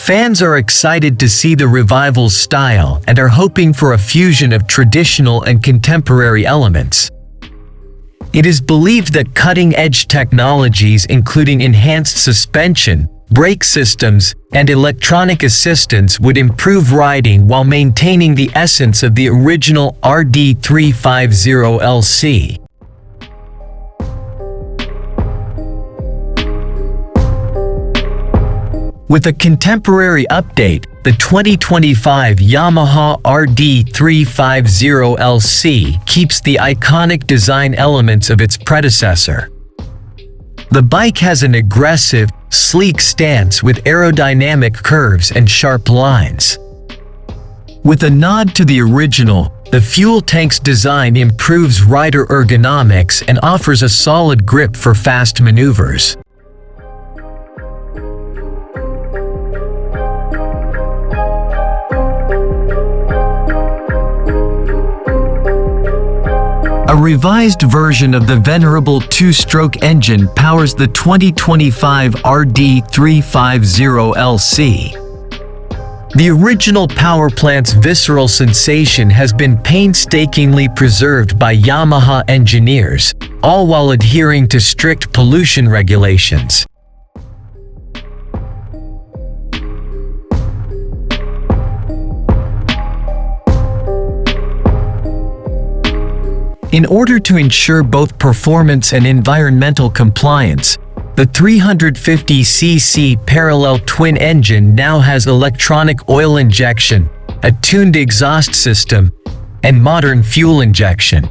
Fans are excited to see the revival's style and are hoping for a fusion of traditional and contemporary elements. It is believed that cutting-edge technologies including enhanced suspension, brake systems, and electronic assistance would improve riding while maintaining the essence of the original RD350LC. With a contemporary update, the 2025 Yamaha RD350LC keeps the iconic design elements of its predecessor. The bike has an aggressive, sleek stance with aerodynamic curves and sharp lines. With a nod to the original, the fuel tank's design improves rider ergonomics and offers a solid grip for fast maneuvers. A revised version of the venerable two-stroke engine powers the 2025 RD350LC. The original power plant's visceral sensation has been painstakingly preserved by Yamaha engineers, all while adhering to strict pollution regulations. In order to ensure both performance and environmental compliance, the 350cc parallel twin engine now has electronic oil injection, a tuned exhaust system, and modern fuel injection.